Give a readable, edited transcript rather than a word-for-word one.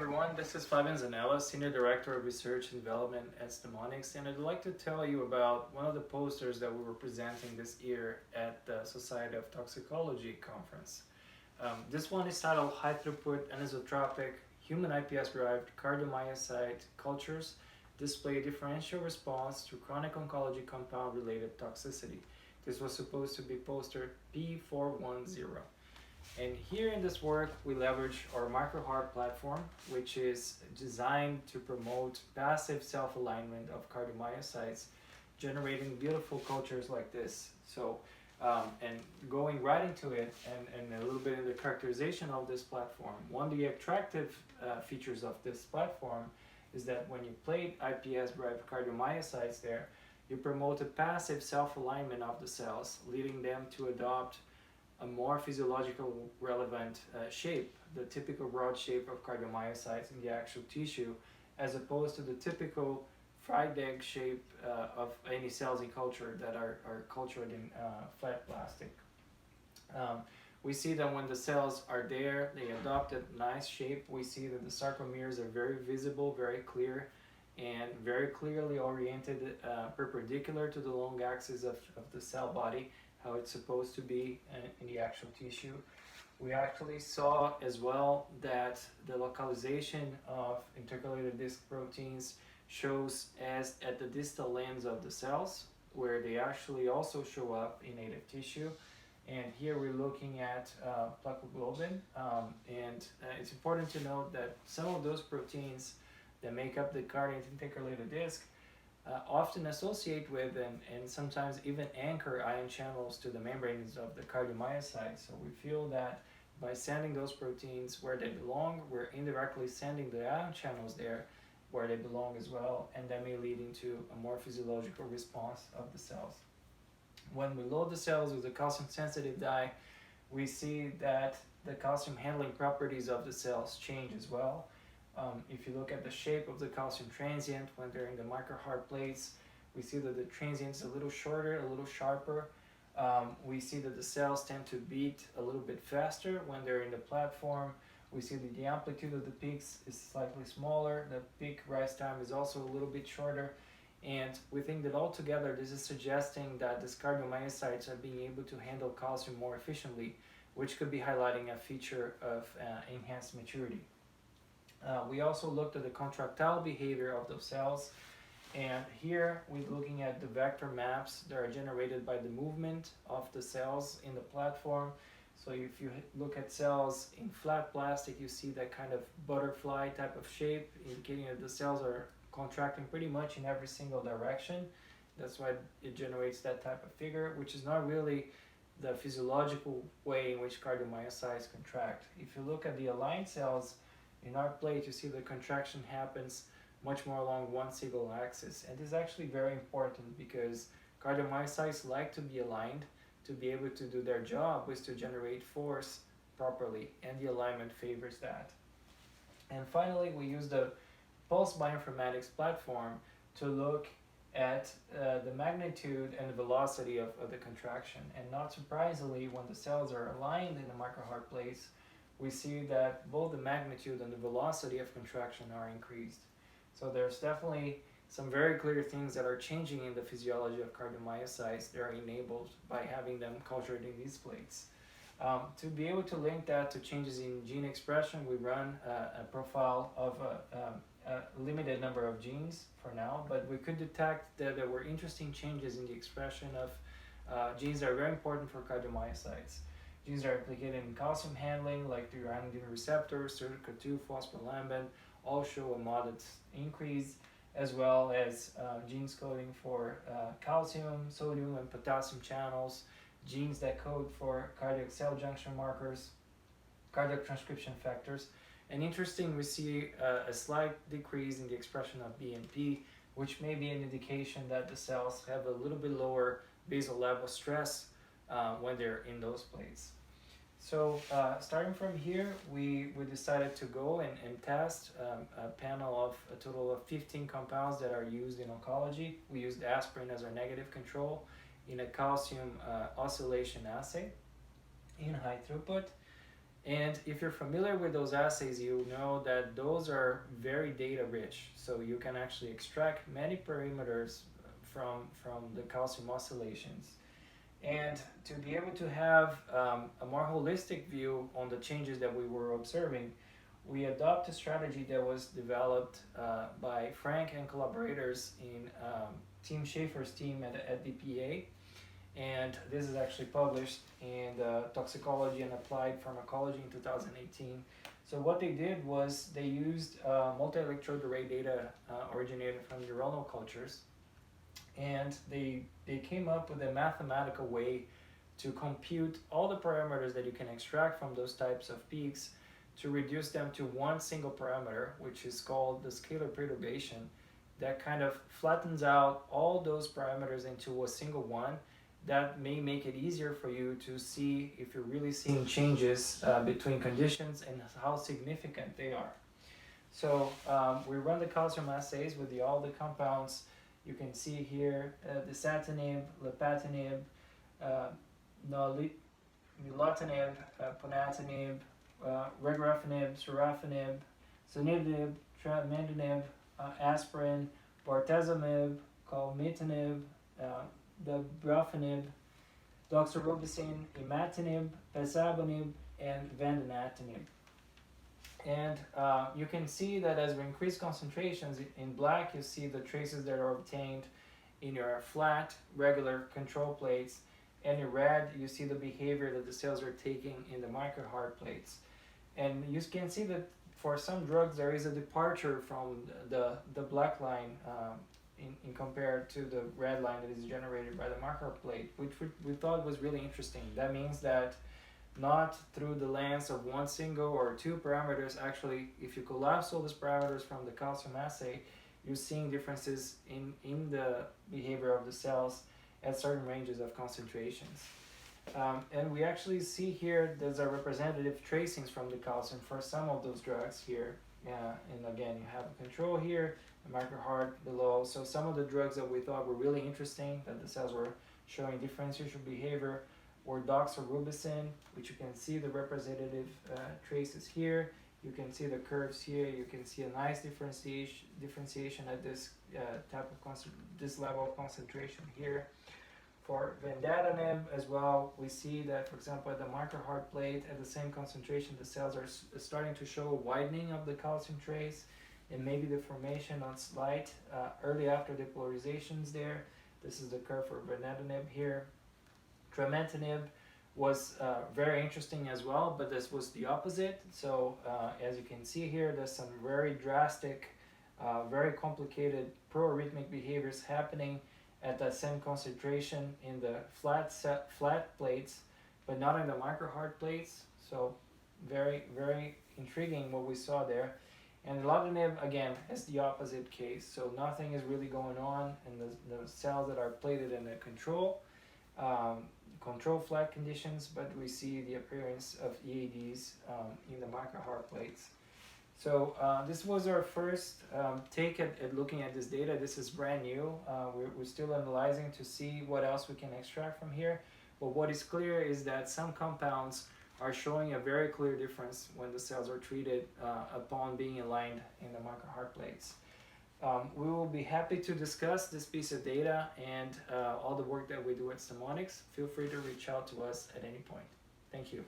Everyone, this is Fabian Zanella, Senior Director of Research and Development at Stemonics, and I'd like to tell you about one of the posters that we were presenting this year at the Society of Toxicology conference. This one is titled High Throughput Anisotropic Human iPS-derived Cardiomyocyte Cultures Display Differential Response to Chronic Oncology Compound-Related Toxicity. This was supposed to be poster P410. And here in this work, we leverage our microheart platform, which is designed to promote passive self-alignment of cardiomyocytes, generating beautiful cultures like this. And going right into it and a little bit in the characterization of this platform, one of the attractive features of this platform is that when you plate iPS-derived cardiomyocytes there, you promote a passive self-alignment of the cells, leading them to adopt a more physiological relevant shape, the typical broad shape of cardiomyocytes in the actual tissue, as opposed to the typical fried egg shape of any cells in culture that are cultured in flat plastic. We see that when the cells are there, they adopt a nice shape. We see that the sarcomeres are very visible, very clear, and very clearly oriented perpendicular to the long axis of the cell body, how it's supposed to be in the actual tissue. We actually saw as well that the localization of intercalated disc proteins shows as at the distal ends of the cells, where they actually also show up in native tissue. And here we're looking at plakoglobin, and it's important to note that some of those proteins that make up the cardiac intercalated disc often associate with and sometimes even anchor ion channels to the membranes of the cardiomyocytes. So we feel that by sending those proteins where they belong, we're indirectly sending the ion channels there where they belong as well, and that may lead into a more physiological response of the cells. When we load the cells with a calcium-sensitive dye, we see that the calcium handling properties of the cells change as well. If you look at the shape of the calcium transient when they're in the microheart plates, we see that the transient's a little shorter, a little sharper. We see that the cells tend to beat a little bit faster when they're in the platform. We see that the amplitude of the peaks is slightly smaller. The peak rise time is also a little bit shorter. And we think that altogether this is suggesting that these cardiomyocytes are being able to handle calcium more efficiently, which could be highlighting a feature of enhanced maturity. We also looked at the contractile behavior of those cells, and here we're looking at the vector maps that are generated by the movement of the cells in the platform. So if you look at cells in flat plastic, you see that kind of butterfly type of shape, indicating that the cells are contracting pretty much in every single direction. That's why it generates that type of figure, which is not really the physiological way in which cardiomyocytes contract. If you look at the aligned cells, in our plate, you see the contraction happens much more along one single axis. And this is actually very important because cardiomyocytes like to be aligned to be able to do their job, which is to generate force properly, and the alignment favors that. And finally, we use the pulse bioinformatics platform to look at the magnitude and the velocity of the contraction. And not surprisingly, when the cells are aligned in the microheart plates, we see that both the magnitude and the velocity of contraction are increased. So there's definitely some very clear things that are changing in the physiology of cardiomyocytes that are enabled by having them cultured in these plates. To be able to link that to changes in gene expression, we run a profile of a limited number of genes for now, but we could detect that there were interesting changes in the expression of genes that are very important for cardiomyocytes. Genes that are implicated in calcium handling, like the uranidine receptors, SERCA2, phospholambin, all show a modest increase, as well as genes coding for calcium, sodium, and potassium channels, genes that code for cardiac cell junction markers, cardiac transcription factors. And interesting, we see a slight decrease in the expression of BNP, which may be an indication that the cells have a little bit lower basal level stress when they're in those plates. So starting from here, we decided to go and test a panel of a total of 15 compounds that are used in oncology. We used aspirin as our negative control in a calcium oscillation assay in high throughput. And if you're familiar with those assays, you know that those are very data rich. So you can actually extract many parameters from the calcium oscillations. And to be able to have a more holistic view on the changes that we were observing, we adopt a strategy that was developed by Frank and collaborators in Tim Schaefer's team at DPA. And this is actually published in Toxicology and Applied Pharmacology in 2018. So what they did was they used multi-electrode array data originated from neuronal cultures, and they came up with a mathematical way to compute all the parameters that you can extract from those types of peaks to reduce them to one single parameter, which is called the scalar perturbation, that kind of flattens out all those parameters into a single one. That may make it easier for you to see if you're really seeing changes between conditions and how significant they are. So we run the calcium assays with all the compounds. You can see here dasatinib, lapatinib, nilotinib, ponatinib, regorafenib, sorafenib, sunitinib, trimandinib, aspirin, bortezomib, calmitinib, dabrafenib, doxorubicin, imatinib, pasabinib, and vandenatinib. And you can see that as we increase concentrations, in black you see the traces that are obtained in your flat, regular control plates, and in red you see the behavior that the cells are taking in the microheart plates. And you can see that for some drugs there is a departure from the black line in compared to the red line that is generated by the microheart plate, which we thought was really interesting. That means that not through the lens of one single or two parameters. Actually, if you collapse all these parameters from the calcium assay, you're seeing differences in the behavior of the cells at certain ranges of concentrations. And we actually see here there's a representative tracings from the calcium for some of those drugs here. And again, you have a control here, a microheart below. So some of the drugs that we thought were really interesting, that the cells were showing differentiation behavior, or doxorubicin, which you can see the representative traces here. You can see the curves here. You can see a nice differentiation at this this level of concentration here. For vandatinib as well, we see that, for example, at the microheart plate, at the same concentration, the cells are starting to show a widening of the calcium trace, and maybe the formation on slight early after depolarizations there. This is the curve for vandatinib here. Tremetinib was very interesting as well, but this was the opposite. So as you can see here, there's some very drastic, very complicated proarrhythmic behaviors happening at that same concentration in the flat plates, but not in the microheart plates. So very, very intriguing what we saw there. And nilotinib, again, is the opposite case. So nothing is really going on in the cells that are plated in the control flat conditions, but we see the appearance of EADs in the microheart plates. So this was our first take at looking at this data. This is brand new. We're still analyzing to see what else we can extract from here. But what is clear is that some compounds are showing a very clear difference when the cells are treated upon being aligned in the microheart plates. We will be happy to discuss this piece of data and all the work that we do at Mnemonics. Feel free to reach out to us at any point. Thank you.